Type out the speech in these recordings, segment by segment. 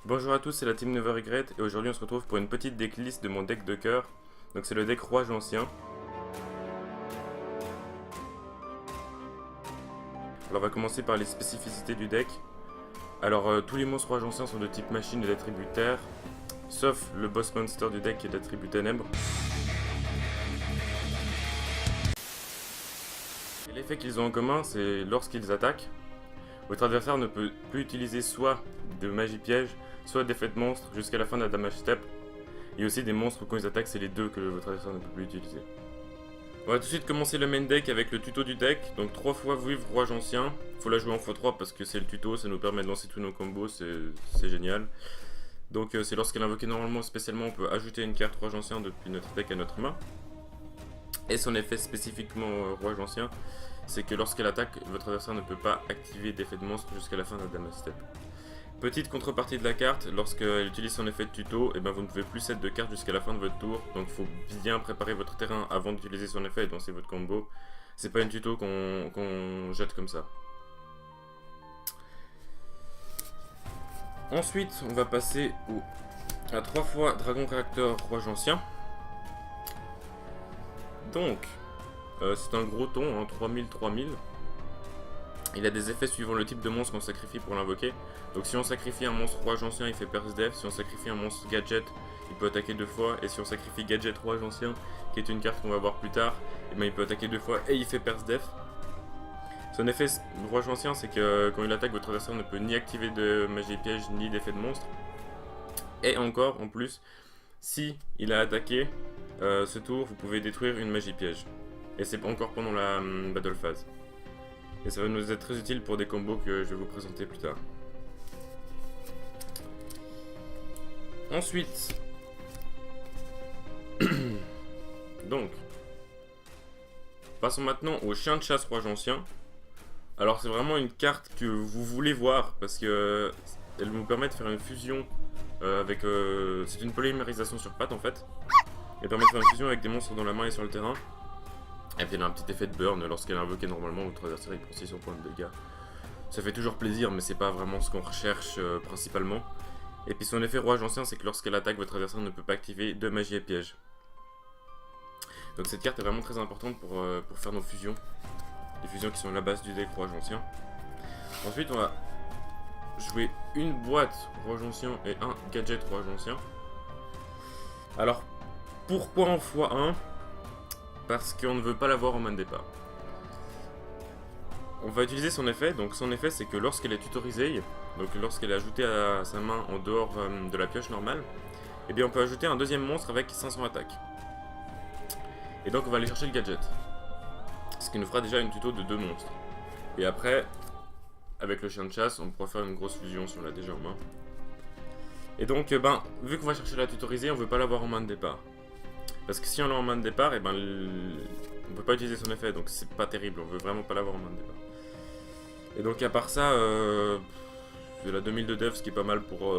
Bonjour à tous, c'est la team Never Regret et aujourd'hui on se retrouve pour une petite decklist de mon deck de cœur. Donc c'est le deck Rouage Ancien. Alors on va commencer par les spécificités du deck. Alors tous les monstres Rouage Ancien sont de type machine et d'attribut terre, sauf le boss monster du deck qui est d'attribut ténèbres. Et l'effet qu'ils ont en commun, c'est lorsqu'ils attaquent, votre adversaire ne peut plus utiliser soit de magie piège, soit d'effet de monstre jusqu'à la fin de la damage step. Et aussi des monstres quand ils attaquent, c'est les deux que votre adversaire ne peut plus utiliser. On va tout de suite commencer le main deck avec le tuto du deck. Donc 3 fois vivre Rouage Ancien. Faut la jouer en x3 parce que c'est le tuto, ça nous permet de lancer tous nos combos, c'est génial. Donc c'est lorsqu'elle est invoquée normalement, spécialement, on peut ajouter une carte Rouage Ancien depuis notre deck à notre main. Et son effet spécifiquement Rouage Ancien, c'est que lorsqu'elle attaque, votre adversaire ne peut pas activer d'effet de monstre jusqu'à la fin de la damage step. Petite contrepartie de la carte, lorsqu'elle utilise son effet de tuto, et vous ne pouvez plus set de cartes jusqu'à la fin de votre tour. Donc il faut bien préparer votre terrain avant d'utiliser son effet et de lancer votre combo. C'est pas une tuto qu'on jette comme ça. Ensuite, on va passer à 3 fois Dragon Réacteur Rouage Ancien. Donc, c'est un gros ton, hein, 3000-3000. Il a des effets suivant le type de monstre qu'on sacrifie pour l'invoquer. Donc si on sacrifie un monstre Rouage Ancien, il fait Perce Def. Si on sacrifie un monstre Gadget, il peut attaquer 2 fois. Et si on sacrifie Gadget Rouage Ancien, qui est une carte qu'on va voir plus tard, et il peut attaquer 2 fois et il fait Perce Def. Son effet Rouage Ancien, c'est que quand il attaque, votre adversaire ne peut ni activer de magie piège ni d'effet de monstre. Et encore, en plus, si il a attaqué ce tour, vous pouvez détruire une magie piège. Et c'est encore pendant la battle phase. Et ça va nous être très utile pour des combos que je vais vous présenter plus tard. Ensuite, donc, passons maintenant au chien de chasse Rouage Ancien. Alors c'est vraiment une carte que vous voulez voir parce que elle vous permet de faire une fusion avec... c'est une polymérisation sur patte en fait. Elle permet de faire une fusion avec des monstres dans la main et sur le terrain. Et puis elle a un petit effet de burn lorsqu'elle est invoquée normalement, votre adversaire il prend 600 points de dégâts. Ça fait toujours plaisir mais c'est pas vraiment ce qu'on recherche principalement. Et puis son effet Rouage Ancien, c'est que lorsqu'elle attaque, votre adversaire ne peut pas activer de magie et piège. Donc cette carte est vraiment très importante pour faire nos fusions. Les fusions qui sont la base du deck Rouage Ancien. Ensuite on va jouer une boîte Rouage Ancien et un gadget Rouage Ancien. Alors pourquoi en x1 ? Parce qu'on ne veut pas l'avoir en main de départ. On va utiliser son effet, donc son effet c'est que lorsqu'elle est tutorisée, donc lorsqu'elle est ajoutée à sa main en dehors de la pioche normale, et bien on peut ajouter un deuxième monstre avec 500 attaques. Et donc on va aller chercher le gadget. Ce qui nous fera déjà une tuto de 2 monstres. Et après, avec le chien de chasse, on pourra faire une grosse fusion si on l'a déjà en main. Et donc, vu qu'on va chercher la tutorisée, on ne veut pas l'avoir en main de départ. Parce que si on l'a en main de départ, on ne peut pas utiliser son effet, donc c'est pas terrible, on veut vraiment pas l'avoir en main de départ. Et donc à part ça, c'est la 2000 de def, ce qui est pas mal pour...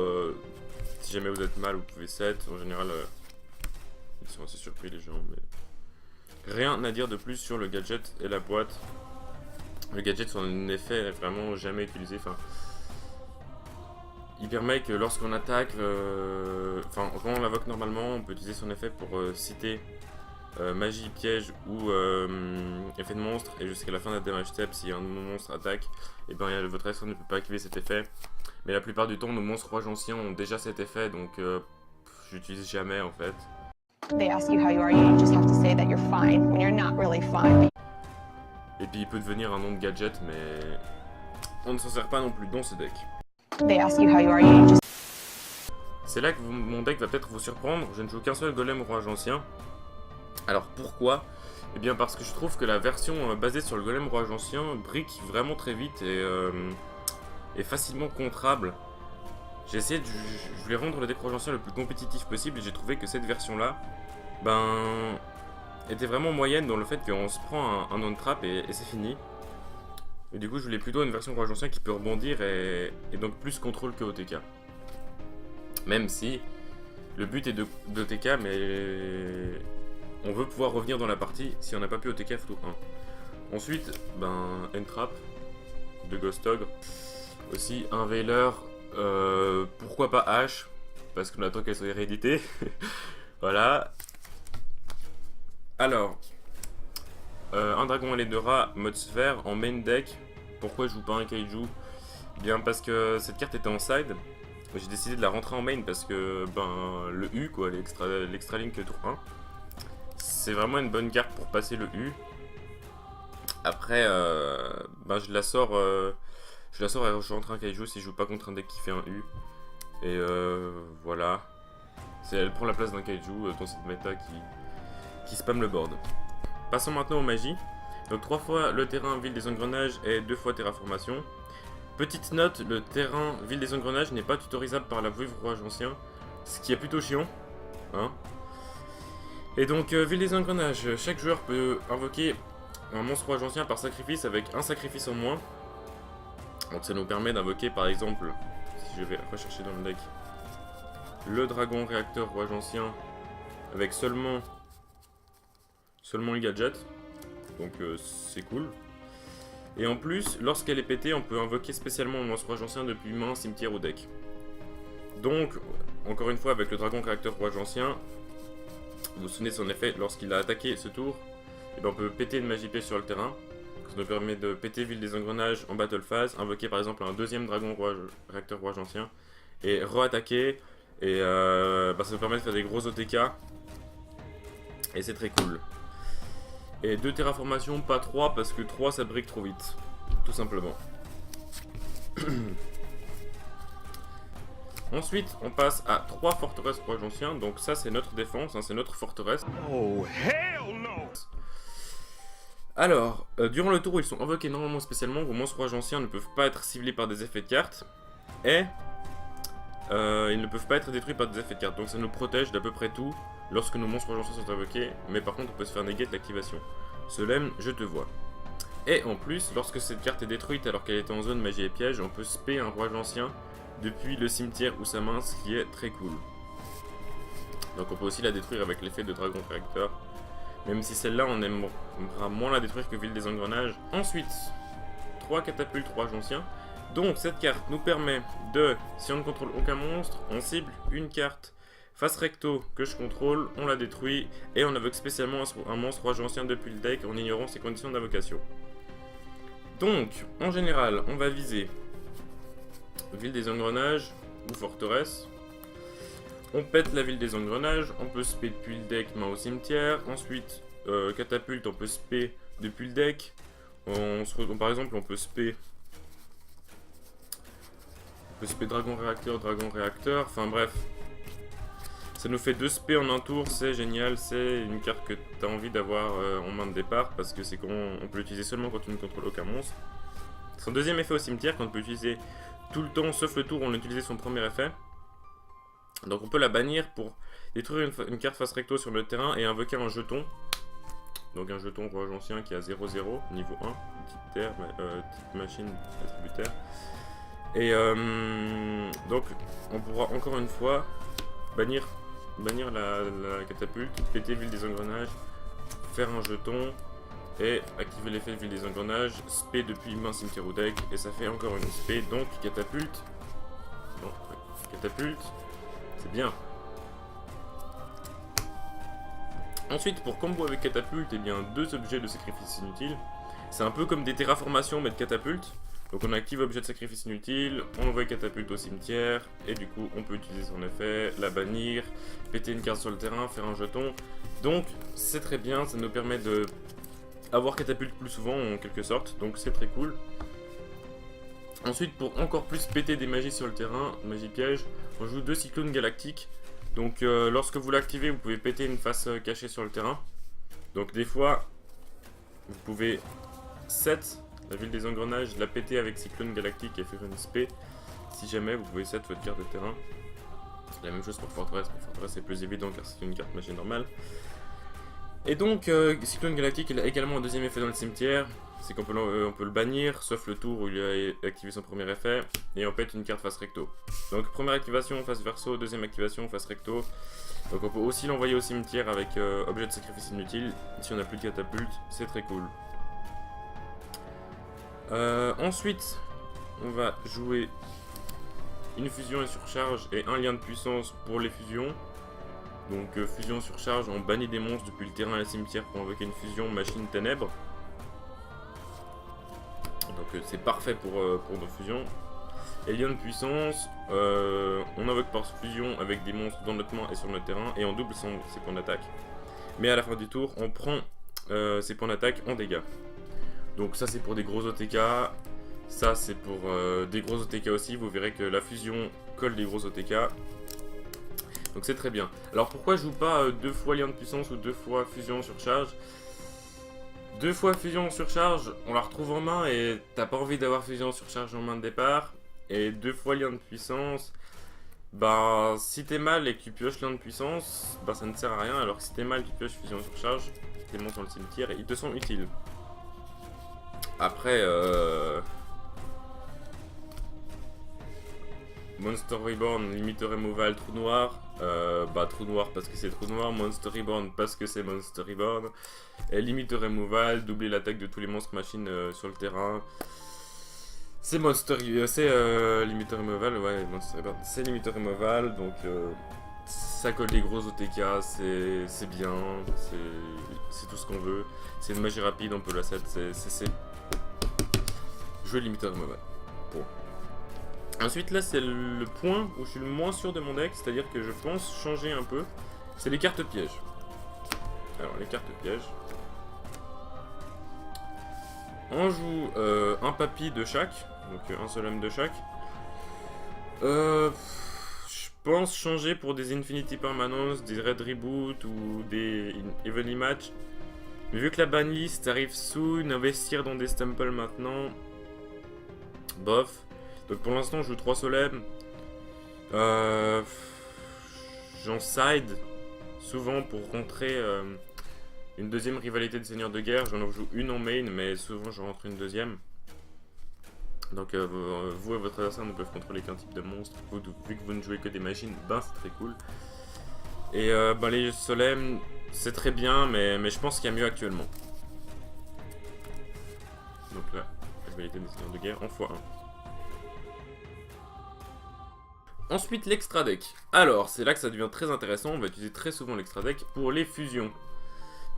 si jamais vous êtes mal, vous pouvez set, en général, ils sont assez surpris les gens, mais... Rien à dire de plus sur le gadget et la boîte. Le gadget, son effet n'est vraiment jamais utilisé, enfin... Il permet que lorsqu'on attaque, quand on l'invoque normalement, on peut utiliser son effet pour citer magie, piège ou effet de monstre. Et jusqu'à la fin de la damage step, si un monstre attaque, et votre adversaire ne peut pas activer cet effet. Mais la plupart du temps, nos monstres Rouage Ancien ont déjà cet effet, donc j'utilise jamais en fait. Et puis il peut devenir un nom de gadget, mais on ne s'en sert pas non plus dans ce deck. C'est là que mon deck va peut-être vous surprendre, je ne joue qu'un seul golem Rouage Ancien. Alors pourquoi ? Eh bien parce que je trouve que la version basée sur le golem Rouage Ancien brique vraiment très vite et est facilement contrable. J'ai essayé je voulais rendre le deck Rouage Ancien le plus compétitif possible et j'ai trouvé que cette version là, était vraiment moyenne dans le fait qu'on se prend un on-trap et c'est fini. Et du coup je voulais plutôt une version Rouage Ancien qui peut rebondir et donc plus contrôle que OTK. Même si le but est d'OTK, mais on veut pouvoir revenir dans la partie si on n'a pas pu OTK F-Tour 1. Ensuite, N-Trap de Ghost Ogre. Aussi un Veiler Pourquoi pas H, parce qu'on attend qu'elle soit héréditée. Voilà. Alors, un dragon et les 2 rats, mode sphère, en main deck. Pourquoi je joue pas un kaiju? Bien parce que cette carte était en side. J'ai décidé de la rentrer en main parce que ben le U quoi, l'extra link tour 1. C'est vraiment une bonne carte pour passer le U. Après ben je la sors et je rentre un kaiju si je joue pas contre un deck qui fait un U. Et voilà. Elle prend la place d'un kaiju dans cette méta qui spam le board. Passons maintenant aux magies. Donc 3 fois le terrain ville des engrenages et 2 fois terraformation. Petite note, le terrain ville des engrenages n'est pas tutorisable par la vouivre rouage ancien, ce qui est plutôt chiant. Hein. Et donc ville des engrenages, chaque joueur peut invoquer un monstre rouage ancien par sacrifice avec un sacrifice en moins. Donc ça nous permet d'invoquer par exemple, si je vais rechercher dans le deck, le dragon réacteur rouage ancien avec seulement le gadget. Donc c'est cool. Et en plus, lorsqu'elle est pétée, on peut invoquer spécialement le monstre rouage ancien depuis main, cimetière ou deck. Donc, encore une fois, avec le dragon réacteur rouage ancien, vous vous souvenez de son effet, lorsqu'il a attaqué ce tour, et ben on peut péter une magie piège sur le terrain. Ça nous permet de péter ville des engrenages en battle phase, invoquer par exemple un deuxième dragon réacteur rouage ancien, et re-attaquer. Et ça nous permet de faire des gros OTK. Et c'est très cool. Et 2 terraformations, pas 3, parce que 3 ça brique trop vite. Tout simplement. Ensuite, on passe à 3 forteresses rouage ancien. Donc ça c'est notre défense, hein, c'est notre forteresse. Oh hell no! Alors, durant le tour où ils sont invoqués normalement spécialement, vos monstres rouage anciens ne peuvent pas être ciblés par des effets de cartes. Et ils ne peuvent pas être détruits par des effets de cartes. Donc ça nous protège d'à peu près tout lorsque nos monstres rouage anciens sont invoqués. Mais par contre on peut se faire negate l'activation. Solem, je te vois. Et en plus, lorsque cette carte est détruite alors qu'elle était en zone magie et piège, on peut spé un rouage ancien depuis le cimetière ou sa main, ce qui est très cool. Donc on peut aussi la détruire avec l'effet de dragon réacteur. Même si celle-là on aimera moins la détruire que ville des engrenages. Ensuite, 3 catapultes rouage ancien. Donc cette carte nous permet de, si on ne contrôle aucun monstre, on cible une carte face recto que je contrôle, on la détruit et on invoque spécialement un monstre rouage ancien depuis le deck en ignorant ses conditions d'invocation. Donc, en général, on va viser ville des engrenages ou forteresse. On pète la ville des engrenages, on peut spé depuis le deck main au cimetière. Ensuite, catapulte, on peut spé depuis le deck. Par exemple, on peut spé dragon réacteur, enfin bref. Ça nous fait 2 spé en un tour, c'est génial, c'est une carte que tu as envie d'avoir en main de départ parce que c'est qu'on peut l'utiliser seulement quand tu ne contrôles aucun monstre. Son deuxième effet au cimetière, qu'on peut utiliser tout le temps sauf le tour où on a utilisé son premier effet. Donc on peut la bannir pour détruire une carte face recto sur le terrain et invoquer un jeton. Donc un jeton rouage ancien qui a 0-0, niveau 1, type terre, type machine attributaire. Et donc on pourra encore une fois bannir la catapulte, péter ville des engrenages, faire un jeton et activer l'effet de ville des engrenages, spé depuis main cimetière ou deck et ça fait encore une spé, donc catapulte. Bon, catapulte, c'est bien. Ensuite pour combo avec catapulte, et bien 2 objets de sacrifice inutile. C'est un peu comme des terraformations mais de catapulte. Donc on active objet de sacrifice inutile, on envoie catapulte au cimetière, et du coup on peut utiliser son effet, la bannir, péter une carte sur le terrain, faire un jeton. Donc c'est très bien, ça nous permet de avoir catapulte plus souvent en quelque sorte, donc c'est très cool. Ensuite pour encore plus péter des magies sur le terrain, magie piège, on joue 2 cyclones galactiques. Donc lorsque vous l'activez, vous pouvez péter une face cachée sur le terrain. Donc des fois, vous pouvez set la ville des engrenages, la péter avec Cyclone Galactique et faire une spé. Si jamais vous pouvez set votre carte de terrain. La même chose pour Fortress. Pour Fortress c'est plus évident car c'est une carte magie normale. Et donc Cyclone Galactique il a également un deuxième effet dans le cimetière. C'est qu'on peut, le bannir, sauf le tour où il a activé son premier effet. Et on pète une carte face recto. Donc première activation face verso, deuxième activation face recto. Donc on peut aussi l'envoyer au cimetière avec objet de sacrifice inutile. Si on n'a plus de catapulte, c'est très cool. Ensuite, on va jouer une fusion et surcharge et un lien de puissance pour les fusions. Donc fusion surcharge, on bannit des monstres depuis le terrain à la cimetière pour invoquer une fusion machine ténèbres. Donc c'est parfait pour nos fusions. Et lien de puissance, on invoque par fusion avec des monstres dans notre main et sur notre terrain et on double ses points d'attaque. Mais à la fin du tour, on prend ses points d'attaque en dégâts. Donc ça c'est pour des gros OTK, ça c'est pour des gros OTK aussi, vous verrez que la fusion colle des gros OTK. Donc c'est très bien. Alors pourquoi je joue pas 2 fois lien de puissance ou 2 fois fusion surcharge? 2 fois fusion surcharge, on la retrouve en main et t'as pas envie d'avoir fusion surcharge en main de départ. Et 2 fois lien de puissance, bah si t'es mal et que tu pioches lien de puissance, bah ça ne sert à rien. Alors que si t'es mal, tu pioches fusion surcharge, t'es monté dans le cimetière et ils te sont utiles. Après, Monster Reborn, limite removal, trou noir. Bah trou noir parce que c'est trou noir, Monster Reborn parce que c'est Monster Reborn. Et limite removal, doubler l'attaque de tous les monstres machines sur le terrain. C'est limite removal, ouais, Monster Reborn. C'est limite removal, donc ça colle des gros OTK, c'est bien, c'est tout ce qu'on veut. C'est une magie rapide, on peut la set, c'est jouer limite removal. Bon. Ensuite là c'est le point où je suis le moins sûr de mon deck, c'est-à-dire que je pense changer un peu, c'est les cartes pièges. Alors les cartes pièges. On joue un papy de chaque, donc un seul homme de chaque. Je pense changer pour des Infinity Permanence, des Red Reboot ou des Evenly Match. Mais vu que la banlist arrive soon, investir dans des Stample maintenant, bof. Donc pour l'instant je joue 3 solemnes. J'en side souvent pour rentrer une deuxième rivalité de seigneur de guerre. J'en joue une en main mais souvent je rentre une deuxième. Donc vous et votre adversaire ne peuvent contrôler qu'un type de monstre. Vu que vous ne jouez que des machines, ben c'est très cool. Et bah, les solemnes c'est très bien mais je pense qu'il y a mieux actuellement. Donc là, rivalité des seigneurs de guerre en x1. Ensuite l'extra deck. Alors c'est là que ça devient très intéressant, on va utiliser très souvent l'extra deck pour les fusions.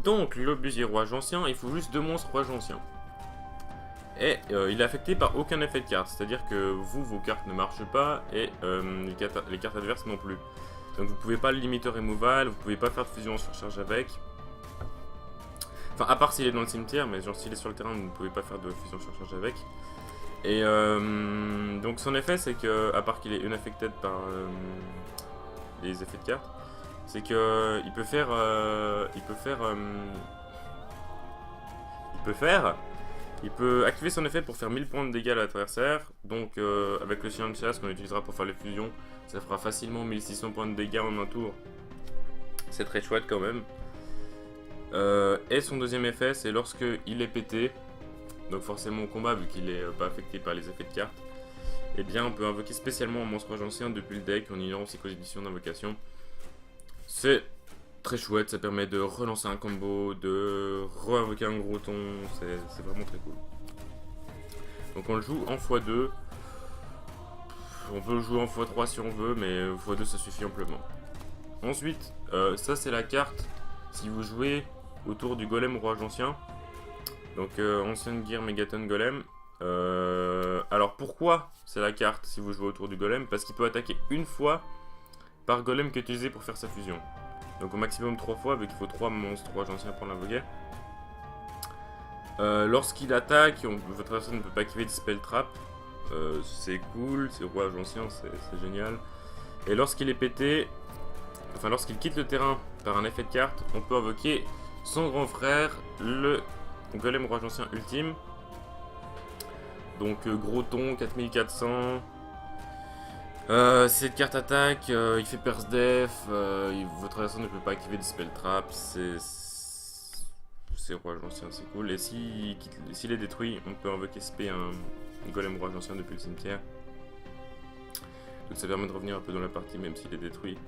Donc l'obusier rouage ancien, il faut juste 2 monstres rouage ancien. Et il est affecté par aucun effet de carte, c'est-à-dire que vos cartes ne marchent pas et les cartes adverses non plus. Donc vous pouvez pas le limiter removal, vous pouvez pas faire de fusion en surcharge avec. Enfin à part s'il est dans le cimetière, mais genre s'il est sur le terrain vous ne pouvez pas faire de fusion surcharge avec. Et donc son effet c'est que, à part qu'il est unaffected par les effets de carte, c'est que il peut activer son effet pour faire 1000 points de dégâts à l'adversaire. Donc avec le chien de chasse qu'on utilisera pour faire les fusions, ça fera facilement 1600 points de dégâts en un tour. C'est très chouette quand même. Et son deuxième effet c'est lorsque il est pété. Donc forcément au combat, vu qu'il n'est pas affecté par les effets de cartes, eh bien on peut invoquer spécialement un monstre rouage ancien depuis le deck en ignorant ses conditions d'invocation. C'est très chouette, ça permet de relancer un combo, de re-invoquer un gros ton, c'est vraiment très cool. Donc on le joue en x2, on peut le jouer en x3 si on veut, mais x2 ça suffit amplement. Ensuite, ça c'est la carte si vous jouez autour du golem rouage ancien. Donc ancienne gear Megaton Golem. Alors pourquoi c'est la carte si vous jouez autour du golem? Parce qu'il peut attaquer une fois par golem qu'est utilisé pour faire sa fusion. Donc au maximum 3 fois, vu qu'il faut 3 monstres rouage anciens pour l'invoquer. Lorsqu'il attaque, votre adversaire ne peut pas activer de spell trap. C'est cool, c'est rouage ancien, c'est génial. Et lorsqu'il est pété, enfin lorsqu'il quitte le terrain par un effet de carte, on peut invoquer son grand frère, le golem rouage ancien ultime. Donc gros ton, 4400. Cette carte attaque, il fait Perce Def, votre adversaire ne peut pas activer de spell trap, c'est rouage ancien, c'est cool. Et s'il est détruit, on peut invoquer SP un golem rouage ancien depuis le cimetière. Donc ça permet de revenir un peu dans la partie même s'il est détruit.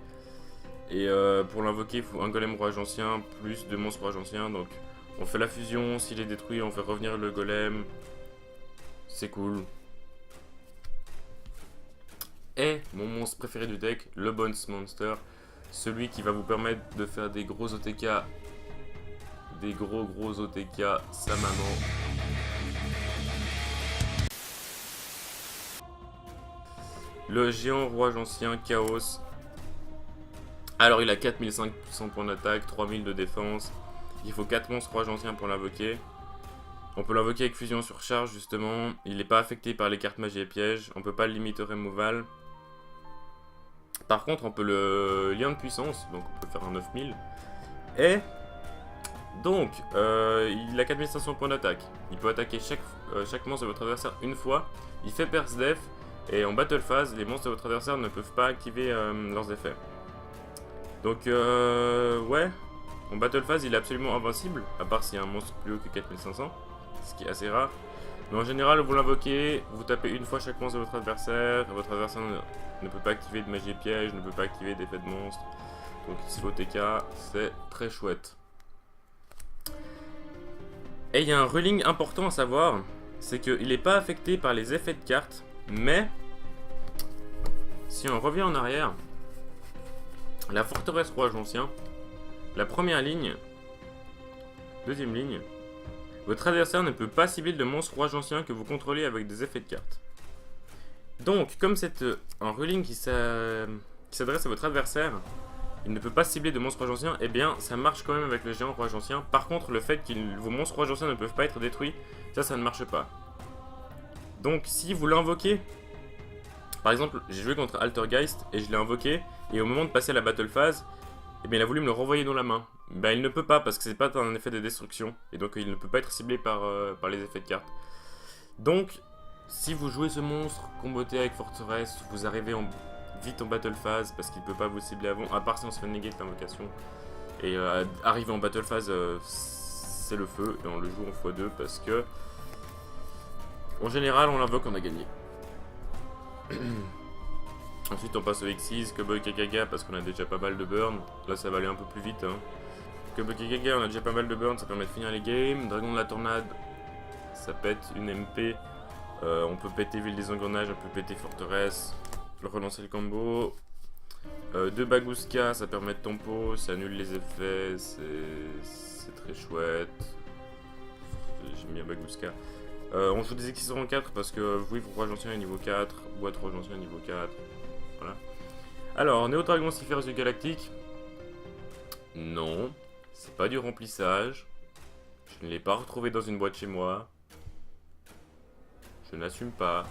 Et pour l'invoquer, il faut un golem rouage ancien plus 2 monstres rouage anciens. Donc on fait la fusion, s'il est détruit, on fait revenir le golem. C'est cool. est mon monstre préféré du deck, le Bounce Monster. Celui qui va vous permettre de faire des gros OTK. Des gros OTK, sa maman. Le géant rouage ancien, Chaos. Alors il a 4500 points d'attaque, 3000 de défense. Il faut 4 monstres rouage anciens pour l'invoquer. On peut l'invoquer avec fusion sur charge justement. Il n'est pas affecté par les cartes magie et pièges. On peut pas le limiter au removal. Par contre on peut le lien de puissance. Donc on peut faire un 9000. Et donc il a 4500 points d'attaque. Il peut attaquer chaque monstre de votre adversaire une fois. Il fait Perce Def. Et en battle phase, les monstres de votre adversaire ne peuvent pas activer leurs effets. Donc ouais, en battle phase il est absolument invincible, à part s'il y a un monstre plus haut que 4500, ce qui est assez rare. Mais en général vous l'invoquez, vous tapez une fois chaque monstre de votre adversaire ne peut pas activer de magie piège, ne peut pas activer d'effet de monstre. Donc slow TK, c'est très chouette. Et il y a un ruling important à savoir, c'est qu'il n'est pas affecté par les effets de cartes, mais si on revient en arrière, la forteresse rouage ancien, la première ligne, deuxième ligne, votre adversaire ne peut pas cibler de monstre rouage ancien que vous contrôlez avec des effets de cartes. Donc, comme c'est un ruling qui s'adresse à votre adversaire, il ne peut pas cibler de monstre rouage ancien, et bien ça marche quand même avec le géant rouage ancien. Par contre, le fait que vos monstres rouage anciens ne peuvent pas être détruits, ça ne marche pas. Donc, si vous l'invoquez, par exemple, j'ai joué contre Altergeist et je l'ai invoqué, et au moment de passer à la battle phase, eh bien, il a voulu me le renvoyer dans la main. Ben, il ne peut pas parce que c'est pas un effet de destruction, et donc il ne peut pas être ciblé par les effets de cartes. Donc, si vous jouez ce monstre, comboté avec forteresse, vous arrivez vite en battle phase parce qu'il ne peut pas vous cibler avant, à part si on se fait néguer l'invocation. Et arriver en battle phase, c'est le feu, et on le joue en x2 parce que, en général, on l'invoque, on a gagné. Ensuite on passe au X6, Cowboy Kakaga parce qu'on a déjà pas mal de burn. Là ça va aller un peu plus vite hein. Cowboy Kakaga on a déjà pas mal de burn, ça permet de finir les games. Dragon de la Tornade, ça pète une MP. On peut péter Ville des Engrenages, on peut péter Forteresse, relancer le combo. 2 Bagouska, ça permet de tempo, ça annule les effets, c'est très chouette. J'aime bien Bagouska. On joue des X6 en 4 parce que oui, rouage ancien est niveau 4, boîte rouage ancien est niveau 4. Voilà. Alors, Néo Dragon Cypherus du Galactique. Non, c'est pas du remplissage. Je ne l'ai pas retrouvé dans une boîte chez moi. Je n'assume pas.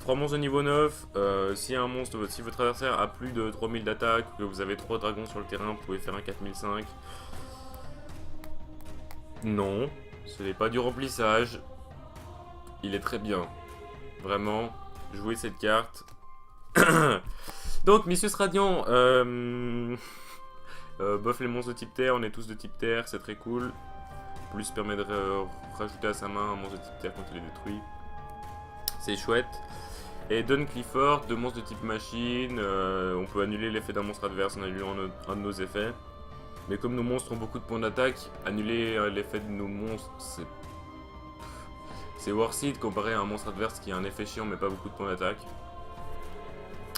3 monstres de niveau 9. Si votre adversaire a plus de 3000 d'attaque, que vous avez 3 dragons sur le terrain, vous pouvez faire un 4005. Non, ce n'est pas du remplissage. Il est très bien. Vraiment, jouez cette carte. Donc, Missus Radiant, buff les monstres de type terre, on est tous de type terre, c'est très cool. Plus permet de rajouter à sa main un monstre de type terre quand il est détruit. C'est chouette. Et Don Clifford, 2 monstres de type machine, on peut annuler l'effet d'un monstre adverse en annulant un de nos effets. Mais comme nos monstres ont beaucoup de points d'attaque, annuler l'effet de nos monstres, c'est worth it comparé à un monstre adverse qui a un effet chiant mais pas beaucoup de points d'attaque.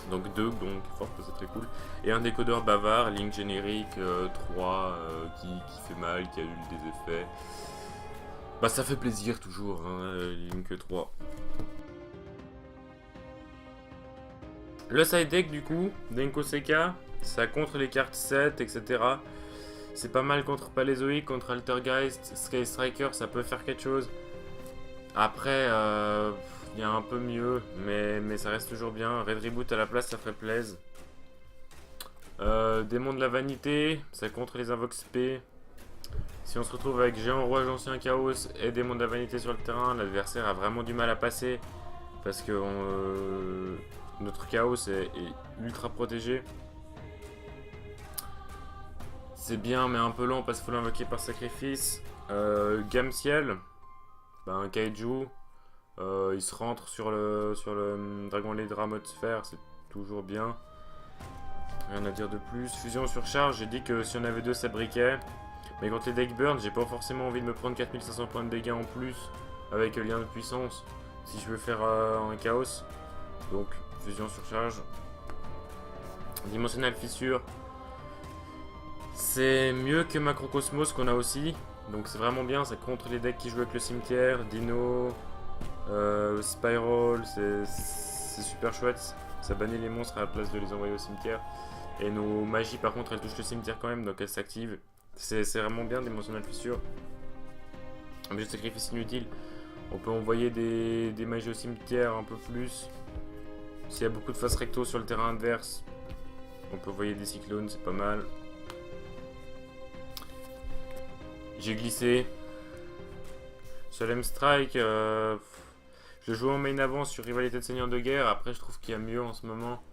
Donc 2, donc forte, c'est très cool. Et un décodeur bavard, Link générique 3, qui fait mal, qui annule des effets. Bah ça fait plaisir toujours, hein, Link 3. Le side deck du coup, Denko Seka, ça contre les cartes 7, etc. C'est pas mal contre Palézoïque, contre Altergeist, Sky Striker, ça peut faire quelque chose. Après, il y a un peu mieux, mais ça reste toujours bien. Red Reboot à la place, ça ferait plaisir. Démon de la Vanité, ça contre les invoques SP. Si on se retrouve avec Géant Rouage Ancien Chaos et Démon de la Vanité sur le terrain, l'adversaire a vraiment du mal à passer. Parce que notre Chaos est ultra protégé. C'est bien, mais un peu lent parce qu'il faut l'invoquer par sacrifice. Gamme Ciel. Un kaiju, il se rentre sur le Dragon Lydra mode sphère, c'est toujours bien. Rien à dire de plus. Fusion sur charge, j'ai dit que si on avait 2 ça briquait. Mais quand les deck burn, j'ai pas forcément envie de me prendre 4500 points de dégâts en plus avec lien de puissance si je veux faire un chaos. Donc Fusion surcharge. Dimensionnel fissure. C'est mieux que Macrocosmos qu'on a aussi. Donc c'est vraiment bien, ça contre les decks qui jouent avec le cimetière. Dino, Spiral, c'est super chouette. Ça bannit les monstres à la place de les envoyer au cimetière. Et nos magies par contre elles touchent le cimetière quand même, donc elles s'activent. C'est vraiment bien, Dimensionnel fissure. Objet de sacrifice inutile. On peut envoyer des magies au cimetière un peu plus. S'il y a beaucoup de face recto sur le terrain adverse, on peut envoyer des cyclones, c'est pas mal. J'ai glissé. Solemn Strike, je le joue en main avant sur Rivalité de Seigneur de Guerre. Après, je trouve qu'il y a mieux en ce moment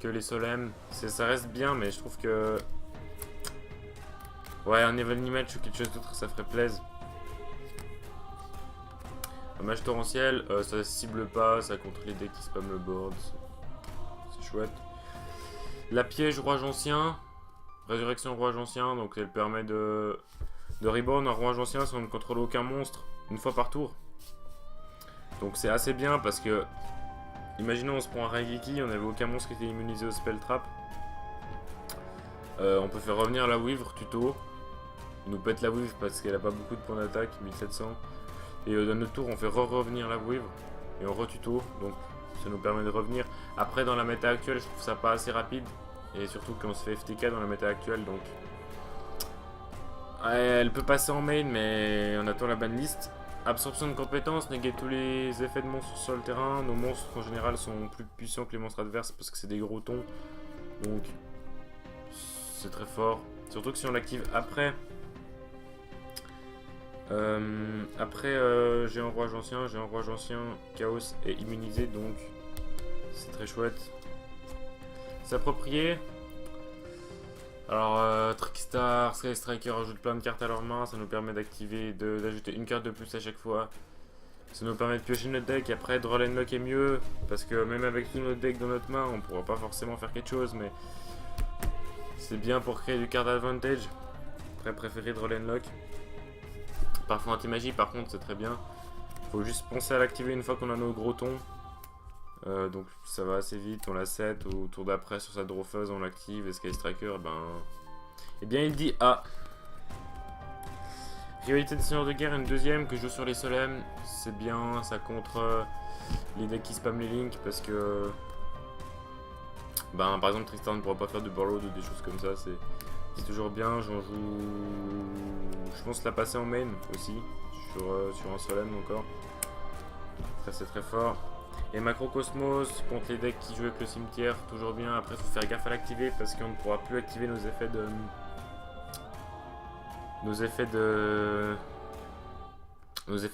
que les Solemn. Ça reste bien, mais je trouve que... Ouais, un Evening Match ou quelque chose d'autre, ça ferait plaisir. Mage torrentiel, ça cible pas, ça contre les decks qui spamment le board. C'est chouette. La piège rouage ancien. Résurrection rouage ancien, donc elle permet de reborn un rouage ancien si on ne contrôle aucun monstre une fois par tour. Donc c'est assez bien parce que imaginons on se prend un Raigeki, on n'avait aucun monstre qui était immunisé au spell trap. On peut faire revenir la Weavre tuto. Il nous pète la Weavre parce qu'elle a pas beaucoup de points d'attaque, 1700. Et dans notre tour on fait revenir la Weavre et on retuto, donc ça nous permet de revenir. Après dans la méta actuelle je trouve ça pas assez rapide. Et surtout qu'on se fait FTK dans la méta actuelle, donc... Elle peut passer en main, mais on attend la banlist. Absorption de compétences, néguer tous les effets de monstres sur le terrain. Nos monstres en général sont plus puissants que les monstres adverses parce que c'est des gros tons. Donc c'est très fort. Surtout que si on l'active après... Géant rouage ancien, chaos est immunisé, donc c'est très chouette. S'approprier. Alors Trickstar, Sky Striker ajoute plein de cartes à leur main, ça nous permet d'ajouter une carte de plus à chaque fois. Ça nous permet de piocher notre deck. Après Draw and Lock est mieux parce que même avec tout notre deck dans notre main on pourra pas forcément faire quelque chose, mais c'est bien pour créer du card advantage. Après préféré Draw and Lock. Parfois anti-magie par contre c'est très bien. Faut juste penser à l'activer une fois qu'on a nos gros tons. Donc ça va assez vite, on la set, au tour d'après sur sa Drawfuzz on l'active et Sky Striker, eh bien il dit A. Rivalité de Seigneur de Guerre, une deuxième que je joue sur les Solemn, c'est bien, ça contre les decks qui spamment les links parce que par exemple Tristan ne pourra pas faire de Borrowed ou des choses comme ça, c'est toujours bien. J'en joue, je pense la passer en main aussi sur un Solemn encore, ça c'est très fort. Et Macrocosmos contre les decks qui jouent avec le cimetière, toujours bien. Après, il faut faire gaffe à l'activer parce qu'on ne pourra plus activer nos effets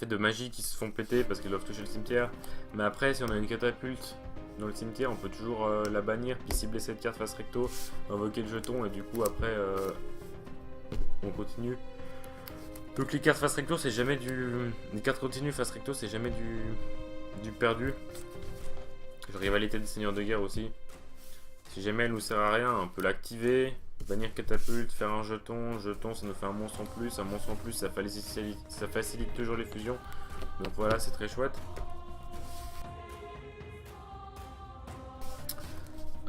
de magie qui se font péter parce qu'ils doivent toucher le cimetière. Mais après, si on a une catapulte dans le cimetière, on peut toujours la bannir puis cibler cette carte face recto, invoquer le jeton et du coup après on continue. Donc les cartes face recto, c'est jamais les cartes continues face recto, c'est jamais du perdu. Rivalité des Seigneurs de Guerre aussi. Si jamais elle nous sert à rien, on peut l'activer, bannir catapulte, faire un jeton. Jeton, ça nous fait un monstre en plus. Un monstre en plus, ça facilite toujours les fusions. Donc voilà, c'est très chouette.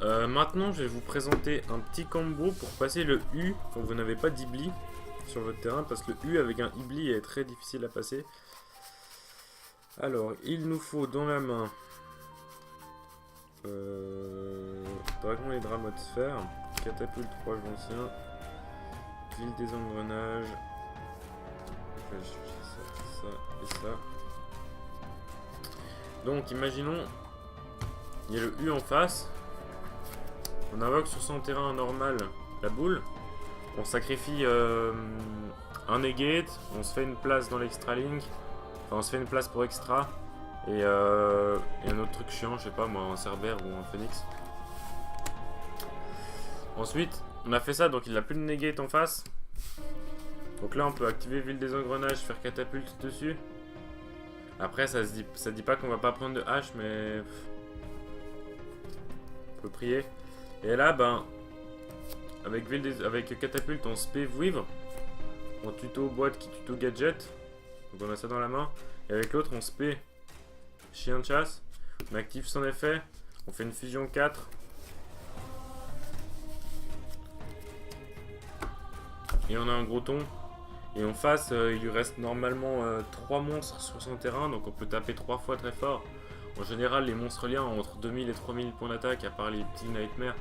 Maintenant, je vais vous présenter un petit combo pour passer le U quand vous n'avez pas d'Ibli sur votre terrain. Parce que le U avec un Ibli est très difficile à passer. Alors, il nous faut dans la main Dragon et Dramosphère, Catapulte Rouage ancien, Ville des engrenages, ça et ça. Donc, imaginons, il y a le U en face, on invoque sur son terrain normal la boule, on sacrifie un negate, on se fait une place dans l'extra link. Enfin, on se fait une place pour extra et un autre truc chiant, je sais pas moi, un Cerbère ou un Phoenix. Ensuite, on a fait ça, donc il n'a plus de negate en face. Donc là, on peut activer Ville des engrenages, faire catapulte dessus. Après, ça dit pas qu'on va pas prendre de hache, mais on peut prier. Et là, avec catapulte, on spé Weavre. On tuto boîte qui tuto gadget. Donc on a ça dans la main. Et avec l'autre on spé chien de chasse. On active son effet. On fait une fusion 4. Et on a un gros ton. Et en face, il lui reste normalement 3 monstres sur son terrain, donc on peut taper 3 fois très fort. En général, les monstres liens ont entre 2000 et 3000 points d'attaque, à part les petits nightmares.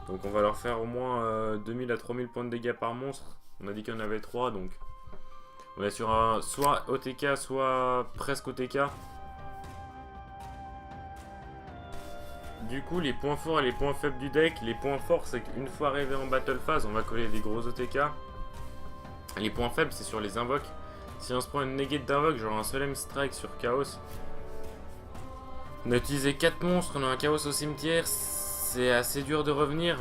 Donc on va leur faire au moins 2000 à 3000 points de dégâts par monstre. On a dit qu'il y en avait 3, donc on est sur un soit OTK, soit presque OTK. Du coup, les points forts et les points faibles du deck. Les points forts, c'est qu'une fois arrivé en battle phase, on va coller des gros OTK. Les points faibles, c'est sur les invoques. Si on se prend une negate d'invoque, genre un Solemn Strike sur Chaos, on a utilisé 4 monstres, on a un Chaos au cimetière, c'est assez dur de revenir.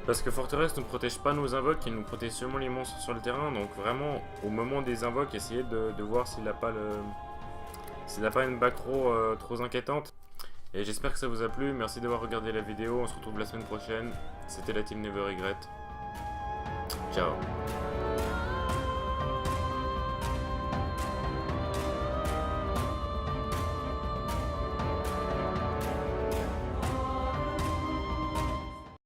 Parce que Forteresse ne protège pas nos invoques, il nous protège seulement les monstres sur le terrain. Donc vraiment, au moment des invoques, essayez de voir s'il n'a pas une backrow trop inquiétante. Et j'espère que ça vous a plu, merci d'avoir regardé la vidéo, on se retrouve la semaine prochaine. C'était la team Never Regret. Ciao.